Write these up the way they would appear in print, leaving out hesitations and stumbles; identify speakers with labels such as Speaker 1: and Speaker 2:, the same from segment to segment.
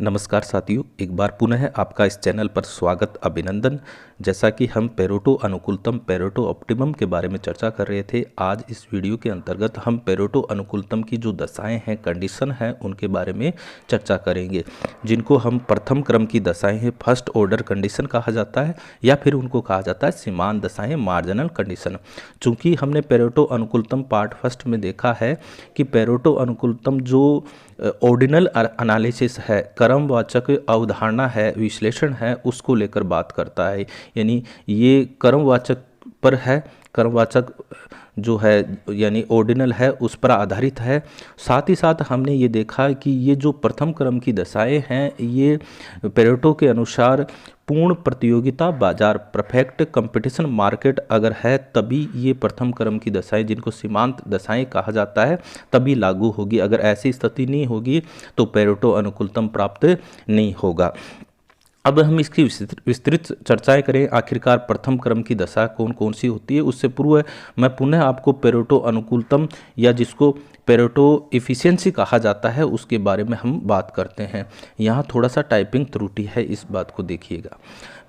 Speaker 1: नमस्कार साथियों, एक बार पुनः आपका इस चैनल पर स्वागत, अभिनंदन। जैसा कि हम पेरेटो अनुकूलतम, पेरेटो ऑप्टिमम के बारे में चर्चा कर रहे थे, आज इस वीडियो के अंतर्गत हम पेरेटो अनुकूलतम की जो दशाएं हैं, कंडीशन हैं, उनके बारे में चर्चा करेंगे, जिनको हम प्रथम क्रम की दशाएं हैं, फर्स्ट ऑर्डर कंडीशन कहा जाता है, या फिर उनको कहा जाता है सीमांत दशाएं, मार्जिनल कंडीशन। चूँकि हमने पेरेटो अनुकूलतम पार्ट फर्स्ट में देखा है कि पेरेटो अनुकूलतम जो ऑर्डिनल एनालिसिस है, क्रमवाचक अवधारणा है, विश्लेषण है, उसको लेकर बात करता है। यानी ये क्रमवाचक पर है, क्रमवाचक जो है यानी ऑर्डिनल है, उस पर आधारित है। साथ ही साथ हमने ये देखा कि ये जो प्रथम क्रम की दशाएं हैं, ये पेरेटो के अनुसार पूर्ण प्रतियोगिता बाजार, परफेक्ट कंपटीशन मार्केट अगर है तभी ये प्रथम क्रम की दशाएं, जिनको सीमांत दशाएं कहा जाता है, तभी लागू होगी। अगर ऐसी स्थिति नहीं होगी तो पेरेटो अनुकूलतम प्राप्त नहीं होगा। अब हम इसकी विस्तृत चर्चाएं करें, आखिरकार प्रथम क्रम की दशा कौन कौन सी होती है। उससे पूर्व मैं पुनः आपको पेरेटो अनुकूलतम या जिसको पेरेटो इफ़िशियंसी कहा जाता है उसके बारे में हम बात करते हैं। यहाँ थोड़ा सा टाइपिंग त्रुटि है, इस बात को देखिएगा।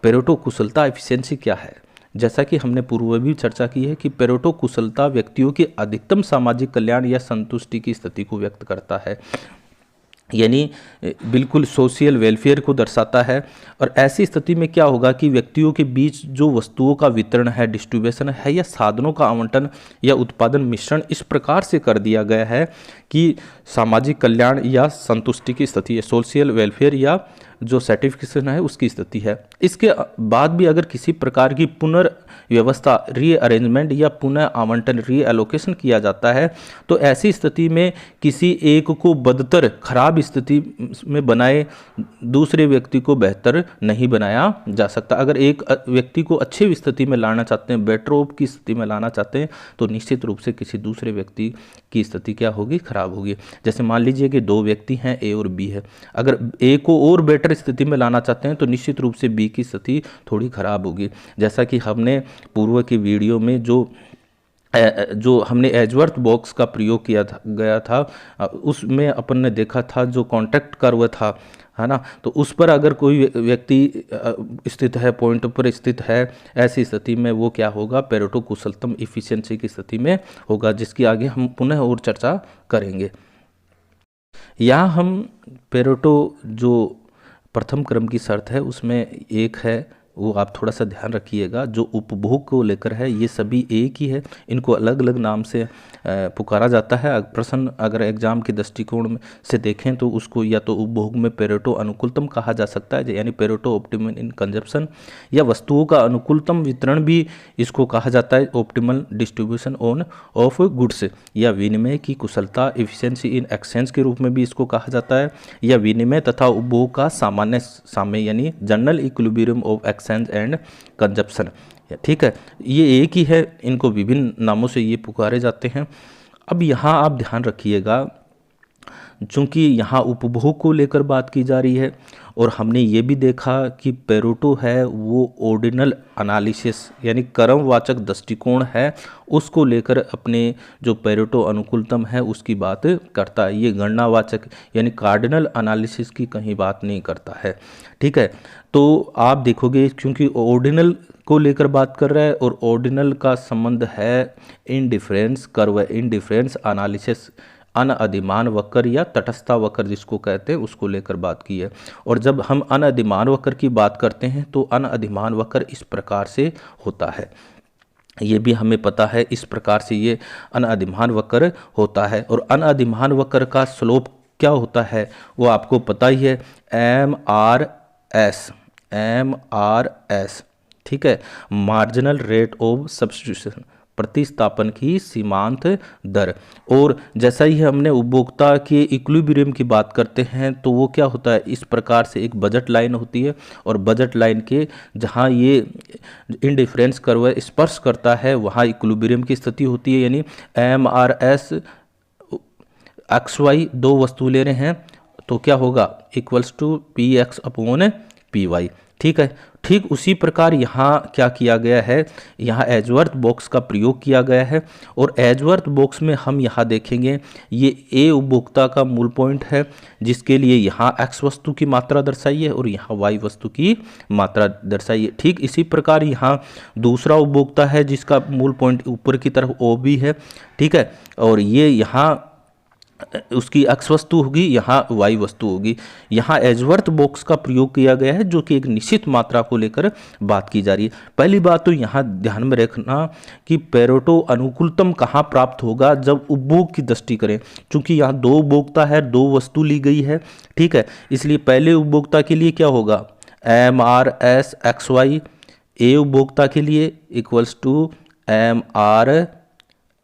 Speaker 1: पेरेटो कुशलता इफ़िशियंसी क्या है? जैसा कि हमने पूर्व भी चर्चा की है कि पेरेटो कुशलता व्यक्तियों के अधिकतम सामाजिक कल्याण या संतुष्टि की स्थिति को व्यक्त करता है, यानी बिल्कुल सोशल वेलफेयर को दर्शाता है। और ऐसी स्थिति में क्या होगा कि व्यक्तियों के बीच जो वस्तुओं का वितरण है, डिस्ट्रीब्यूशन है, या साधनों का आवंटन या उत्पादन मिश्रण इस प्रकार से कर दिया गया है कि सामाजिक कल्याण या संतुष्टि की स्थिति है, सोशल वेलफेयर या जो सर्टिफिकेशन है उसकी स्थिति है। इसके बाद भी अगर किसी प्रकार की पुनर्व्यवस्था, रीअरेंजमेंट या पुनः आवंटन, रीएलोकेशन किया जाता है तो ऐसी स्थिति में किसी एक को बदतर, खराब स्थिति में बनाए दूसरे व्यक्ति को बेहतर नहीं बनाया जा सकता। अगर एक व्यक्ति को अच्छी स्थिति में लाना चाहते हैं, बेटर ऑफ की स्थिति में लाना चाहते हैं, तो निश्चित रूप से किसी दूसरे व्यक्ति की स्थिति क्या होगी? खराब होगी। जैसे मान लीजिए कि दो व्यक्ति हैं, ए और बी है। अगर ए को और बेटर स्थिति में लाना चाहते हैं तो निश्चित रूप से बी की स्थिति थोड़ी खराब होगी। जैसा कि हमने पूर्व की वीडियो में जो हमने एजवर्थ बॉक्स का प्रयोग किया गया था, उसमें अपन ने देखा था जो कॉन्ट्रैक्ट कर्व था, है ना, तो उस पर अगर कोई व्यक्ति स्थित है, पॉइंट पर स्थित है, ऐसी स्थिति में वो क्या होगा? पेरेटो कुशलतम इफिशियंसी की स्थिति में होगा, जिसकी आगे हम पुनः और चर्चा करेंगे। यहाँ हम पेरेटो जो प्रथम क्रम की शर्त है उसमें एक है, वो आप थोड़ा सा ध्यान रखिएगा, जो उपभोग को लेकर है, ये सभी एक ही है, इनको अलग अलग नाम से पुकारा जाता है। प्रश्न अगर एग्जाम के दृष्टिकोण से देखें तो उसको या तो उपभोग में पेरेटो अनुकूलतम कहा जा सकता है, यानी पेरेटो ऑप्टिमम इन कंजप्शन, या वस्तुओं का अनुकूलतम वितरण भी इसको कहा जाता है, optimal distribution on off goods, या विनिमय की कुशलता, एफिशिएंसी इन एक्सचेंज के रूप में भी इसको कहा जाता है, या विनिमय तथा उपभोग का सामान्य साम्य, यानी general equilibrium of exchange and consumption. ठीक है, ये एक ही है, इनको विभिन्न नामों से ये पुकारे जाते हैं। अब यहाँ आप ध्यान रखिएगा, चूँकि यहाँ उपभोग को लेकर बात की जा रही है और हमने ये भी देखा कि पेरेटो है वो ऑर्डिनल एनालिसिस यानी क्रमवाचक दृष्टिकोण है, उसको लेकर अपने जो पेरेटो अनुकूलतम है उसकी बात करता है। ये गणनावाचक यानी कार्डिनल एनालिसिस की कहीं बात नहीं करता है। ठीक है, तो आप देखोगे क्योंकि ऑर्डिनल को लेकर बात कर रहा है और ऑर्डिनल का संबंध है इनडिफरेंस कर्व, इनडिफरेंस एनालिसिस, अनअधिमान वक्र या तटस्थता वक्र जिसको कहते हैं, उसको लेकर बात की है। और जब हम अनअधिमान वक्र की बात करते हैं तो अनअधिमान वक्र इस प्रकार से होता है, ये भी हमें पता है, इस प्रकार से ये अनअधिमान वक्र होता है। और अनअधिमान वक्र का स्लोप क्या होता है वो आपको पता ही है, MRS। ठीक है, मार्जिनल रेट ऑफ सब्स्टिट्यूशन, प्रतिस्थापन की सीमांत दर। और जैसा ही हमने उपभोक्ता के इक्विलिब्रियम की बात करते हैं तो वो क्या होता है, इस प्रकार से एक बजट लाइन होती है और बजट लाइन के जहाँ ये इंडिफरेंस कर्व स्पर्श करता है वहाँ इक्विलिब्रियम की स्थिति होती है, यानी MRS XY दो वस्तु ले रहे हैं तो क्या होगा, equals to PX upon P Y. ठीक है, ठीक उसी प्रकार यहाँ क्या किया गया है, यहाँ एजवर्थ बॉक्स का प्रयोग किया गया है। और एजवर्थ बॉक्स में हम यहाँ देखेंगे ये ए उपभोक्ता का मूल पॉइंट है, जिसके लिए यहाँ एक्स वस्तु की मात्रा दर्शाई है और यहाँ वाई वस्तु की मात्रा दर्शाई है। ठीक इसी प्रकार यहाँ दूसरा उपभोक्ता है जिसका मूल पॉइंट ऊपर की तरफ ओ बी है। ठीक है, और ये यहाँ उसकी एक्स वस्तु होगी, यहाँ वाई वस्तु होगी। यहाँ एजवर्थ बॉक्स का प्रयोग किया गया है जो कि एक निश्चित मात्रा को लेकर बात की जा रही है। पहली बात तो यहाँ ध्यान में रखना कि पेरेटो अनुकूलतम कहाँ प्राप्त होगा, जब उपभोग की दृष्टि करें। चूंकि यहाँ दो उपभोक्ता है, दो वस्तु ली गई है। ठीक है, इसलिए पहले उपभोक्ता के लिए क्या होगा, M R S X Y, A उपभोक्ता के लिए equals to M R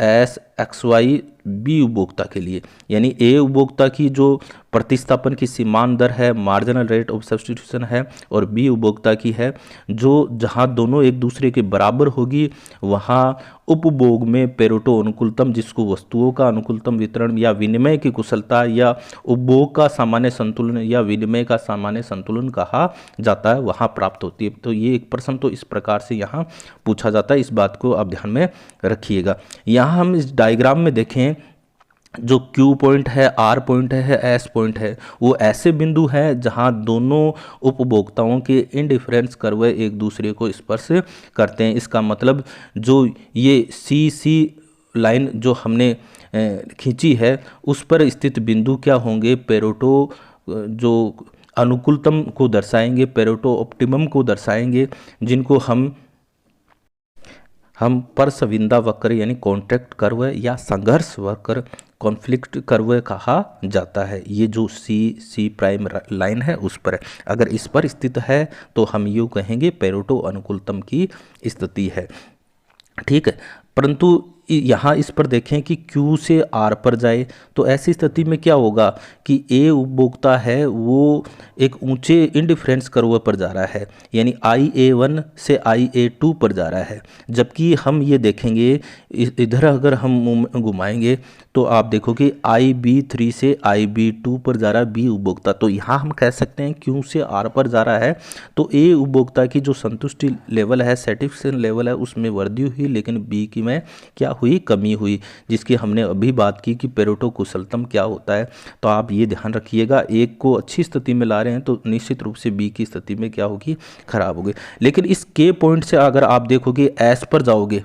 Speaker 1: S X Y B उपभोक्ता के लिए। यानी ए उपभोक्ता की जो प्रतिस्थापन की सीमांत दर है, मार्जिनल रेट ऑफ सब्स्टिट्यूशन है, और बी उपभोक्ता की है जो जहां दोनों एक दूसरे के बराबर होगी वहां उपभोग में पेरेटो अनुकूलतम, जिसको वस्तुओं का अनुकूलतम वितरण या विनिमय की कुशलता या उपभोग का सामान्य संतुलन या विनिमय का सामान्य संतुलन कहा जाता है, वहां प्राप्त होती है। तो ये एक प्रश्न तो इस प्रकार से यहाँ पूछा जाता है, इस बात को आप ध्यान में रखिएगा। यहाँ हम इस डायग्राम में देखें, जो Q पॉइंट है, R पॉइंट है, S पॉइंट है, वो ऐसे बिंदु हैं जहां दोनों उपभोक्ताओं के इंडिफरेंस कर्व एक दूसरे को स्पर्श करते हैं। इसका मतलब जो ये CC लाइन जो हमने खींची है उस पर स्थित बिंदु क्या होंगे, पेरेटो जो अनुकूलतम को दर्शाएंगे, पेरेटो ऑप्टिमम को दर्शाएंगे, जिनको हम परसविंदा वक्र यानी कॉन्ट्रैक्ट कर्व या संघर्ष वक्र, कॉन्फ्लिक्ट कर्व कहा जाता है। ये जो सी प्राइम लाइन है उस पर, अगर इस पर स्थित है तो हम यूँ कहेंगे पेरेटो अनुकूलतम की स्थिति है। ठीक है, परंतु यहाँ इस पर देखें कि Q से R पर जाए तो ऐसी स्थिति में क्या होगा कि A उपभोक्ता है वो एक ऊंचे इंडिफरेंस कर्व पर जा रहा है, यानी IA1 से IA2 पर जा रहा है। जबकि हम ये देखेंगे इधर अगर हम घुमाएंगे तो आप देखोगे IB3 से IB2 पर जा रहा है B उपभोक्ता। तो यहाँ हम कह सकते हैं Q से R पर जा रहा है तो A उपभोक्ता की जो संतुष्टि लेवल है, सेटिस्फेक्शन लेवल है, उसमें वृद्धि हुई, लेकिन B की में क्या हुई, कमी हुई, जिसकी हमने अभी बात की कि पेरेटो कुशलतम क्या होता है। तो आप ये ध्यान रखिएगा, एक को अच्छी स्थिति में ला रहे हैं तो निश्चित रूप से बी की स्थिति में क्या होगी, खराब होगी। लेकिन इस के पॉइंट से अगर आप देखोगे एस पर जाओगे,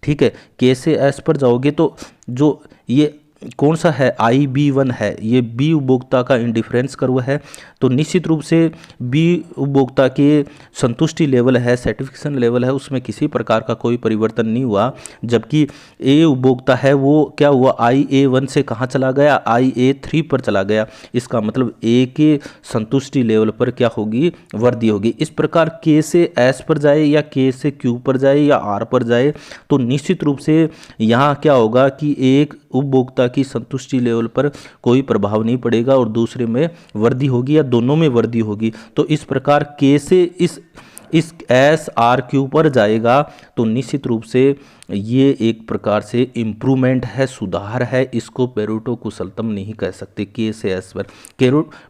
Speaker 1: ठीक है, के से एस पर जाओगे तो जो ये कौन सा है, IB1 है, ये बी उपभोक्ता का इंडिफरेंस कर्व है। तो निश्चित रूप से बी उपभोक्ता के संतुष्टि लेवल है, सेटिस्फेक्शन लेवल है, उसमें किसी प्रकार का कोई परिवर्तन नहीं हुआ। जबकि ए उपभोक्ता है वो क्या हुआ, IA1 से कहाँ चला गया, IA3 पर चला गया। इसका मतलब ए के संतुष्टि लेवल पर क्या होगी, वृद्धि होगी। इस प्रकार के से एस पर जाए या के से क्यू पर जाए या आर पर जाए तो निश्चित रूप से यहाँ क्या होगा कि एक उपभोक्ता की संतुष्टि लेवल पर कोई प्रभाव नहीं पड़ेगा और दूसरे में वृद्धि होगी या दोनों में वृद्धि होगी। तो इस प्रकार के से इस एस आर क्यू पर जाएगा तो निश्चित रूप से ये एक प्रकार से इम्प्रूवमेंट है, सुधार है। इसको पेरेटो कुशलतम नहीं कह सकते। के से एस पर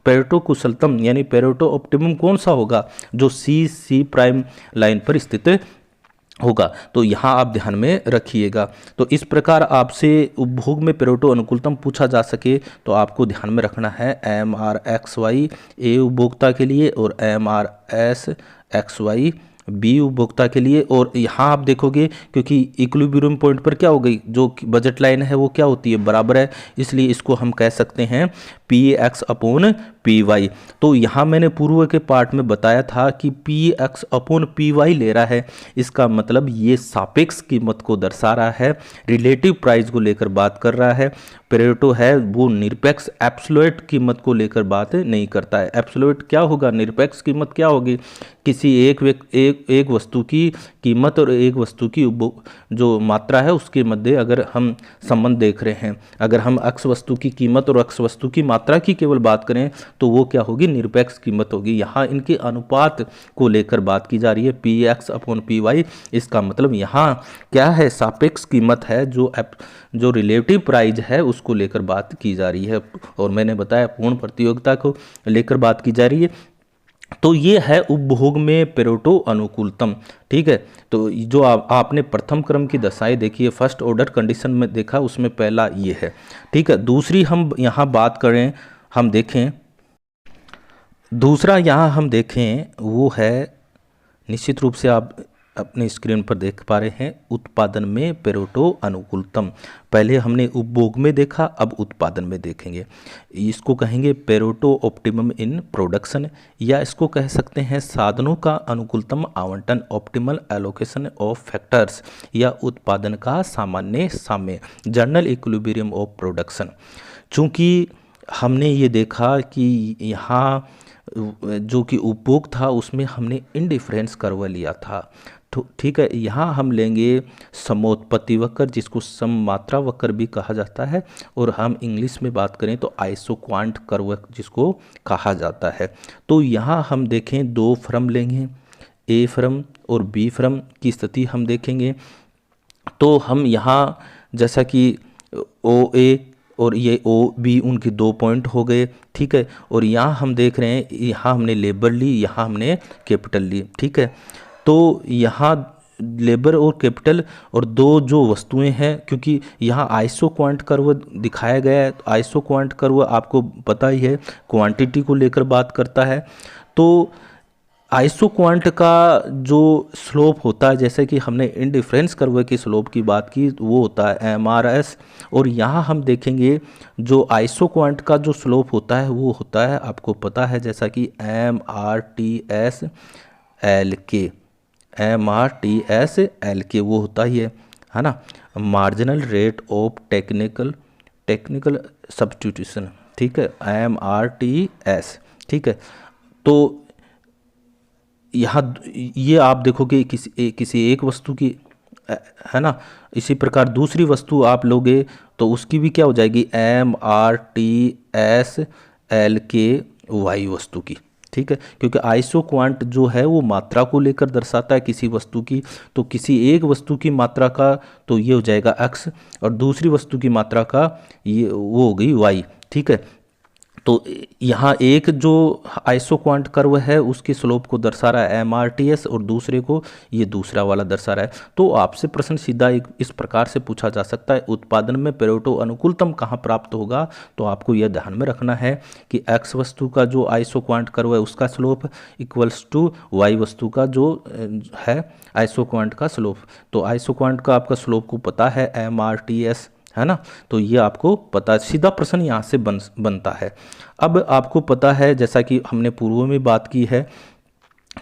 Speaker 1: पेरेटो कुशलतम यानी पेरेटो ऑप्टिमम कौन सा होगा, जो सी प्राइम लाइन पर स्थित होगा। तो यहाँ आप ध्यान में रखिएगा। तो इस प्रकार आपसे उपभोग में पेरेटो अनुकूलतम पूछा जा सके तो आपको ध्यान में रखना है MRXY ए उपभोक्ता के लिए और MRSXY बी उपभोक्ता के लिए। और यहाँ आप देखोगे क्योंकि इक्विलिब्रियम पॉइंट पर क्या हो गई, जो बजट लाइन है वो क्या होती है, बराबर है, इसलिए इसको हम कह सकते हैं PX/PY। तो यहाँ मैंने पूर्व के पार्ट में बताया था कि PX/PY ले रहा है, इसका मतलब ये सापेक्ष कीमत को दर्शा रहा है, रिलेटिव प्राइस को लेकर बात कर रहा है। पेरेटो है वो निरपेक्ष एब्सोल्यूट कीमत को लेकर बात नहीं करता है। एब्सोल्यूट क्या होगा, निरपेक्ष कीमत क्या होगी, किसी एक वस्तु की कीमत और एक वस्तु की जो मात्रा है उसके मध्य अगर हम संबंध देख रहे हैं, अगर हम एक्स वस्तु की कीमत और एक्स वस्तु की मात्रा की केवल बात करें तो वो क्या होगी, निरपेक्ष कीमत होगी। यहाँ इनके अनुपात को लेकर बात की जा रही है, PX/PY। इसका मतलब यहाँ क्या है, सापेक्ष कीमत है, जो रिलेटिव प्राइस है उसको लेकर बात की जा रही है। और मैंने बताया पूर्ण प्रतियोगिता को लेकर बात की जा रही है। तो ये है उपभोग में पेरेटो अनुकूलतम। ठीक है, तो जो आपने प्रथम क्रम की दशाएं देखी है, फर्स्ट ऑर्डर कंडीशन में देखा, उसमें पहला ये है। ठीक है, दूसरी हम यहाँ बात करें, हम देखें दूसरा यहाँ हम देखें वो है, निश्चित रूप से आप अपने स्क्रीन पर देख पा रहे हैं, उत्पादन में पेरेटो अनुकूलतम। पहले हमने उपभोग में देखा, अब उत्पादन में देखेंगे। इसको कहेंगे पेरेटो ऑप्टिमम इन प्रोडक्शन, या इसको कह सकते हैं साधनों का अनुकूलतम आवंटन, ऑप्टिमल एलोकेशन ऑफ फैक्टर्स, या उत्पादन का सामान्य साम्य, जनरल इक्विलिब्रियम ऑफ प्रोडक्शन। चूँकि हमने ये देखा कि यहाँ जो कि उपभोग था उसमें हमने इंडिफरेंस कर्व लिया था, तो ठीक है, यहाँ हम लेंगे समोत्पत्ति वक्र, जिसको सममात्रा वक्र भी कहा जाता है, और हम इंग्लिश में बात करें तो आइसोक्वांट कर्व जिसको कहा जाता है। तो यहाँ हम देखें दो फर्म लेंगे, ए फर्म और बी फर्म की स्थिति हम देखेंगे। तो हम यहाँ जैसा कि ओ ए और ये ओ बी, उनके 2 पॉइंट हो गए। ठीक है, और यहाँ हम देख रहे हैं, यहाँ हमने लेबर ली, यहाँ हमने कैपिटल ली। ठीक है, तो यहाँ लेबर और कैपिटल और दो जो वस्तुएं हैं, क्योंकि यहाँ आइसोक्वांट कर्व दिखाया गया है, तो आइसोक्वांट कर्व आपको पता ही है क्वांटिटी को लेकर बात करता है। तो आइसोक्वांट का जो स्लोप होता है, जैसे कि हमने इंडिफरेंस कर्व की स्लोप की बात की, वो होता है MRS, और यहाँ हम देखेंगे जो आइसोक्वांट का जो स्लोप होता है वो होता है, आपको पता है, जैसा कि MRTS LK, MRTS LK वो होता ही है ना, marginal rate of technical substitution. ठीक है, MRTS। ठीक है, तो यहाँ ये आप देखो कि किसी एक वस्तु की है ना, इसी प्रकार दूसरी वस्तु आप लोगे तो उसकी भी क्या हो जाएगी, MRTS LK वाई वस्तु की। ठीक है, क्योंकि आइसोक्वांट जो है वो मात्रा को लेकर दर्शाता है किसी वस्तु की, तो किसी एक वस्तु की मात्रा का तो ये हो जाएगा x, और दूसरी वस्तु की मात्रा का ये वो हो गई y। ठीक है, तो यहाँ एक जो आइसोक्वांट कर्व है उसके स्लोप को दर्शा रहा है MRTS, और दूसरे को ये दूसरा वाला दर्शा रहा है। तो आपसे प्रश्न सीधा इस प्रकार से पूछा जा सकता है, उत्पादन में पेरेटो अनुकूलतम कहाँ प्राप्त होगा, तो आपको यह ध्यान में रखना है कि x वस्तु का जो आइसोक्वांट कर्व है उसका स्लोप इक्वल्स टू y वस्तु का जो है आइसोक्वांट का स्लोप। तो आइसोक्वांट का आपका स्लोप को पता है MRTS, है ना, तो ये आपको पता है, सीधा प्रश्न यहाँ से बनता है। अब आपको पता है, जैसा कि हमने पूर्व में बात की है,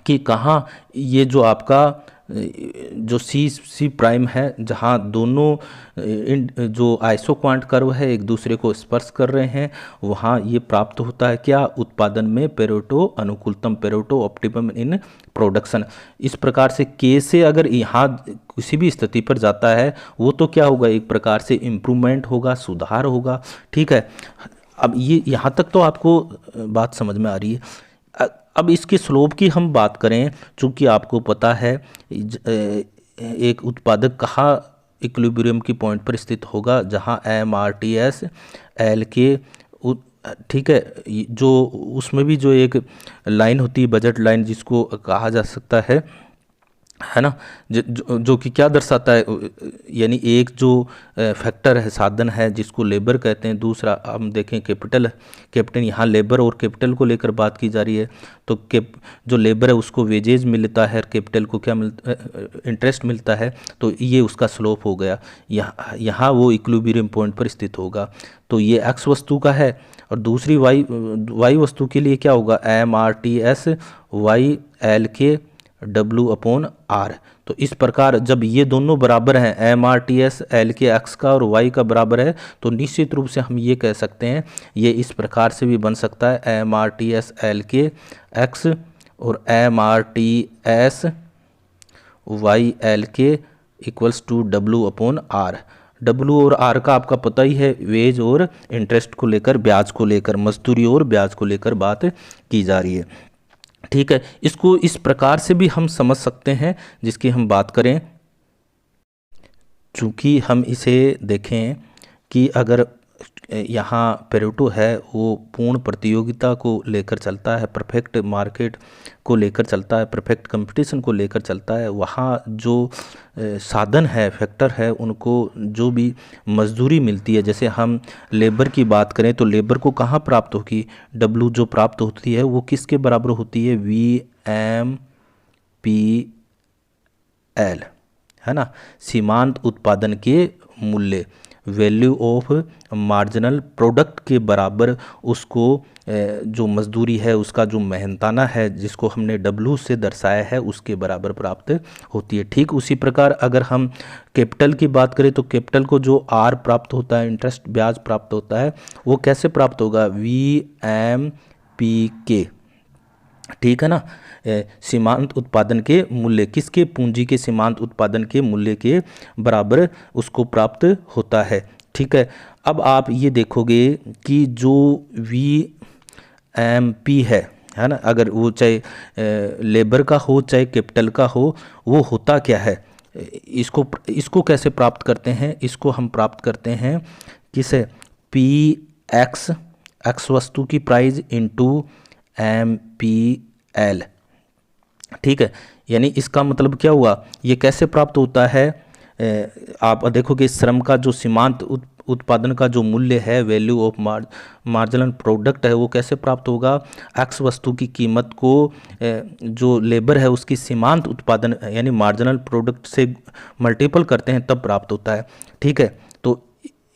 Speaker 1: कि कहाँ ये जो आपका जो सी प्राइम है, जहाँ दोनों जो आइसोक्वांट कर्व है एक दूसरे को स्पर्श कर रहे हैं, वहाँ ये प्राप्त होता है क्या, उत्पादन में पेरेटो अनुकूलतम, पेरेटो ऑप्टिमम इन प्रोडक्शन। इस प्रकार से के से अगर यहाँ किसी भी स्थिति पर जाता है वो तो क्या होगा, एक प्रकार से इम्प्रूवमेंट होगा, सुधार होगा। ठीक है, अब ये यहाँ तक तो आपको बात समझ में आ रही है। अब इसके स्लोप की हम बात करें, चूँकि आपको पता है एक उत्पादक कहाँ इक्विलिब्रियम की पॉइंट पर स्थित होगा, जहाँ MRTS LK। ठीक है, जो उसमें भी जो एक लाइन होती है बजट लाइन, जिसको कहा जा सकता है ना, जो कि क्या दर्शाता है, यानी एक जो फैक्टर है, साधन है, जिसको लेबर कहते हैं, दूसरा हम देखें कैपिटल। यहाँ लेबर और कैपिटल को लेकर बात की जा रही है, तो जो लेबर है उसको वेजेज मिलता है, कैपिटल को क्या मिलता है, इंटरेस्ट मिलता है, तो ये उसका स्लोप हो गया। यहाँ वो इक्विलिब्रियम पॉइंट पर स्थित होगा। तो ये x वस्तु का है, और दूसरी y वस्तु के लिए क्या होगा, MRTS Y LK W/R। तो इस प्रकार जब ये दोनों बराबर हैं, MRTS LK x का और y का बराबर है, तो निश्चित रूप से हम ये कह सकते हैं, ये इस प्रकार से भी बन सकता है, MRTS LK x और MRTS Y LK equals to W/R। W और R का आपका पता ही है, वेज और इंटरेस्ट को लेकर, ब्याज को लेकर, मजदूरी और ब्याज को लेकर बात की जा रही है। ठीक है, इसको इस प्रकार से भी हम समझ सकते हैं, जिसकी हम बात करें, चूँकि हम इसे देखें कि अगर यहाँ पेरेटो है वो पूर्ण प्रतियोगिता को लेकर चलता है, परफेक्ट मार्केट को लेकर चलता है, परफेक्ट कंपटीशन को लेकर चलता है। वहाँ जो साधन है, फैक्टर है, उनको जो भी मजदूरी मिलती है, जैसे हम लेबर की बात करें तो लेबर को कहाँ प्राप्त होगी, डब्लू जो प्राप्त होती है वो किसके बराबर होती है, VMPL, है ना, सीमांत उत्पादन के मूल्य, वैल्यू ऑफ मार्जिनल प्रोडक्ट के बराबर उसको जो मजदूरी है उसका जो मेहनताना है जिसको हमने डब्लू से दर्शाया है उसके बराबर प्राप्त होती है। ठीक उसी प्रकार अगर हम कैपिटल की बात करें तो कैपिटल को जो आर प्राप्त होता है, इंटरेस्ट ब्याज प्राप्त होता है, वो कैसे प्राप्त होगा, VMPK, ठीक है ना, सीमांत उत्पादन के मूल्य, किसके, पूंजी के सीमांत उत्पादन के मूल्य के बराबर उसको प्राप्त होता है। ठीक है, अब आप ये देखोगे कि जो VMP है ना, अगर वो चाहे लेबर का हो चाहे कैपिटल का हो, वो होता क्या है, इसको कैसे प्राप्त करते हैं, इसको हम प्राप्त करते हैं किसे, PX, एक्स वस्तु की प्राइस इंटू MPL, ठीक है। यानी इसका मतलब क्या हुआ, ये कैसे प्राप्त होता है, आप देखोगे श्रम का जो सीमांत उत्पादन का जो मूल्य है, वैल्यू ऑफ मार्जिनल प्रोडक्ट है, वो कैसे प्राप्त होगा, एक्स वस्तु की कीमत को जो लेबर है उसकी सीमांत उत्पादन यानी मार्जिनल प्रोडक्ट से मल्टीपल करते हैं तब प्राप्त होता है। ठीक है, तो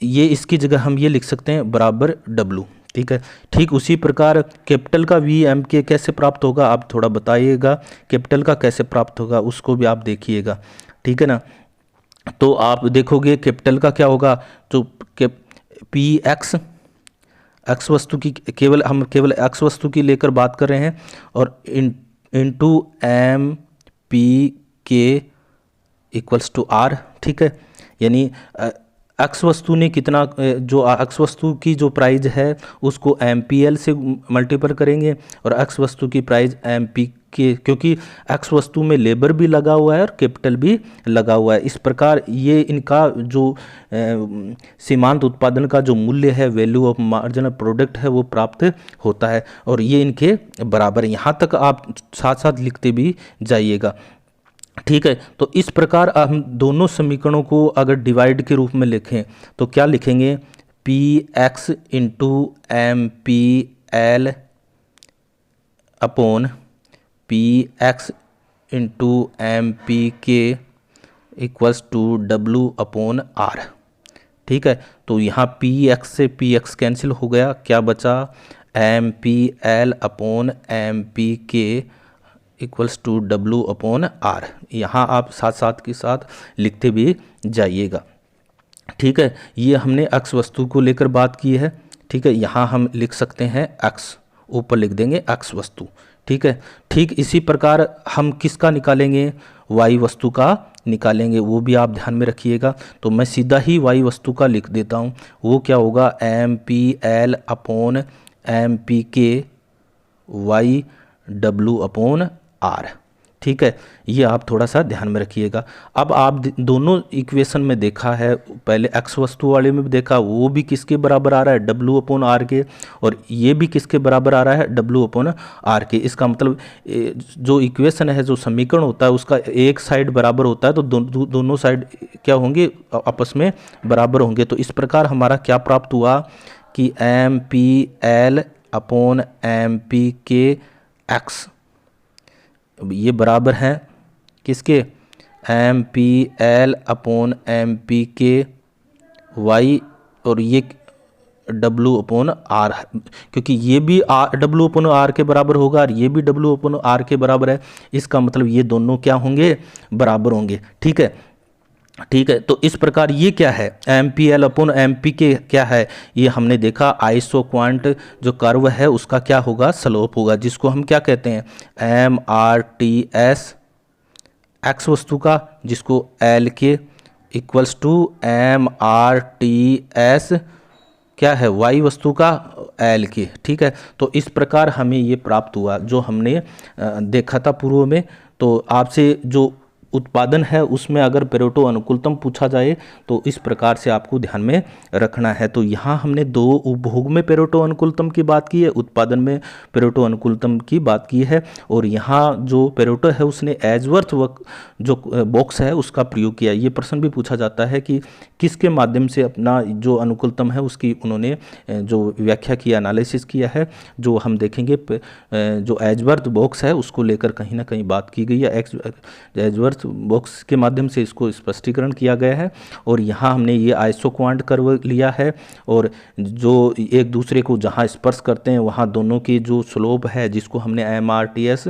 Speaker 1: ये इसकी जगह हम ये लिख सकते हैं बराबर डब्लू। ठीक है, ठीक उसी प्रकार कैपिटल का VMK कैसे प्राप्त होगा, आप थोड़ा बताइएगा, कैपिटल का कैसे प्राप्त होगा उसको भी आप देखिएगा। ठीक है ना, तो आप देखोगे कैपिटल का क्या होगा, तो PX, एक्स वस्तु की हम केवल एक्स वस्तु की लेकर बात कर रहे हैं, और into MPK equals to R। ठीक है, यानी एक्स वस्तु ने कितना, जो एक्स वस्तु की जो प्राइस है उसको MPL से मल्टीपल करेंगे, और एक्स वस्तु की प्राइस MPK, क्योंकि एक्स वस्तु में लेबर भी लगा हुआ है और कैपिटल भी लगा हुआ है। इस प्रकार ये इनका जो सीमांत उत्पादन का जो मूल्य है, वैल्यू ऑफ मार्जिनल प्रोडक्ट है, वो प्राप्त होता है, और ये इनके बराबर। यहाँ तक आप साथ साथ लिखते भी जाइएगा। ठीक है, तो इस प्रकार हम दोनों समीकरणों को अगर डिवाइड के रूप में लिखें तो क्या लिखेंगे, PX into MPL upon PX into MPK equals to W upon R। ठीक है, तो यहाँ PX से PX कैंसिल हो गया, क्या बचा, MPL upon MPK equals to W upon R। यहाँ आप साथ साथ के साथ लिखते भी जाइएगा। ठीक है, ये हमने एक्स वस्तु को लेकर बात की है। ठीक है, यहाँ हम लिख सकते हैं एक्स, ऊपर लिख देंगे एक्स वस्तु। ठीक है, ठीक इसी प्रकार हम किसका निकालेंगे, वाई वस्तु का निकालेंगे, वो भी आप ध्यान में रखिएगा। तो मैं सीधा ही वाई वस्तु का लिख देता हूँ, वो क्या होगा, MPL अपॉन MPK वाई W अपॉन R। ठीक है, ये आप थोड़ा सा ध्यान में रखिएगा। अब आप दोनों इक्वेशन में देखा है, पहले एक्स वस्तु वाले में भी देखा, वो भी किसके बराबर आ रहा है, W अपॉन R के, और ये भी किसके बराबर आ रहा है, W अपॉन R के। इसका मतलब जो इक्वेशन है, जो समीकरण होता है, उसका एक साइड बराबर होता है तो दोनों साइड क्या होंगे, आपस में बराबर होंगे। तो इस प्रकार हमारा क्या प्राप्त हुआ कि MPL अपॉन MPK एक्स ये बराबर हैं किसके, MPL अपॉन MPK वाई, और ये W अपॉन R, क्योंकि ये भी W अपॉन R के बराबर होगा और ये भी W अपॉन R के बराबर है। इसका मतलब ये दोनों क्या होंगे, बराबर होंगे। ठीक है, ठीक है, तो इस प्रकार ये क्या है, MPL अपॉन MPK क्या है, ये हमने देखा आइसो क्वांट जो कर्व है उसका क्या होगा, स्लोप होगा, जिसको हम क्या कहते हैं, MRTS एक्स वस्तु का, जिसको LK इक्वल्स टू MRTS क्या है, वाई वस्तु का LK। ठीक है, तो इस प्रकार हमें ये प्राप्त हुआ जो हमने देखा था पूर्व में। तो आपसे जो उत्पादन है उसमें अगर पेरेटो अनुकूलतम पूछा जाए तो इस प्रकार से आपको ध्यान में रखना है। तो यहाँ हमने दो उपभोग में पेरेटो अनुकूलतम की बात की है, उत्पादन में पेरेटो अनुकूलतम की बात की है, और यहाँ जो पेरेटो है उसने एजवर्थ जो बॉक्स है उसका प्रयोग किया। ये प्रश्न भी पूछा जाता है कि किसके माध्यम से अपना जो अनुकूलतम है उसकी उन्होंने जो व्याख्या किया, एनालिसिस किया है। जो हम देखेंगे जो एजवर्थ बॉक्स है उसको लेकर कहीं ना कहीं बात की गई है, एजवर्थ बॉक्स के माध्यम से इसको स्पष्टीकरण किया गया है। और यहाँ हमने ये आइसोक्वांट कर्व लिया है, और जो एक दूसरे को जहाँ स्पर्श करते हैं वहाँ दोनों की जो स्लोप है जिसको हमने MRTS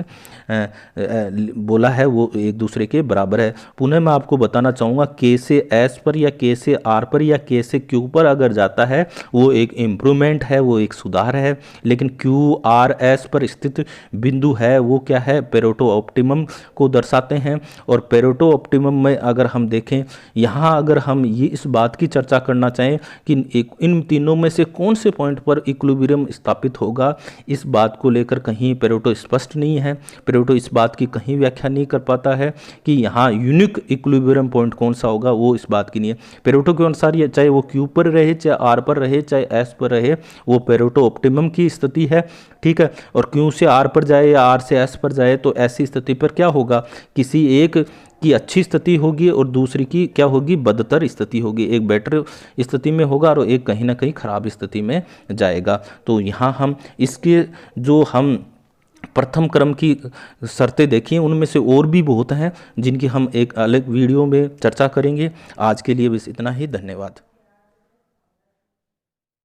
Speaker 1: बोला है वो एक दूसरे के बराबर है। पुनः मैं आपको बताना चाहूँगा K से S पर या K से R पर या K से Q पर अगर जाता है वो एक इम्प्रूवमेंट है, वो एक सुधार है, लेकिन QRS पर स्थित बिंदु है वो क्या है, पेरेटो ऑप्टिमम को दर्शाते हैं। और पेरेटो ऑप्टिमम में अगर हम देखें, यहाँ अगर हम ये इस बात की चर्चा करना चाहें कि इन तीनों में से कौन से पॉइंट पर इक्विलिब्रियम स्थापित होगा, इस बात को लेकर कहीं पेरेटो स्पष्ट नहीं है। पेरेटो इस बात की कहीं व्याख्या नहीं कर पाता है कि यहाँ यूनिक इक्विलिब्रियम पॉइंट कौन सा होगा, वो इस बात की नहीं है। पेरेटो के अनुसार ये चाहे वो Q पर रहे, चाहे R पर रहे, चाहे S पर रहे, वो पेरेटो ऑप्टिमम की स्थिति है, ठीक है। और Q से R पर जाए या R से S पर जाए तो ऐसी स्थिति पर क्या होगा, किसी एक की अच्छी स्थिति होगी और दूसरी की क्या होगी, बदतर स्थिति होगी। एक बेटर स्थिति में होगा और एक कहीं ना कहीं खराब स्थिति में जाएगा। तो यहाँ हम इसके जो हम प्रथम क्रम की शर्तें देखी हैं उनमें से और भी बहुत हैं जिनकी हम एक अलग वीडियो में चर्चा करेंगे। आज के लिए बस इतना ही, धन्यवाद।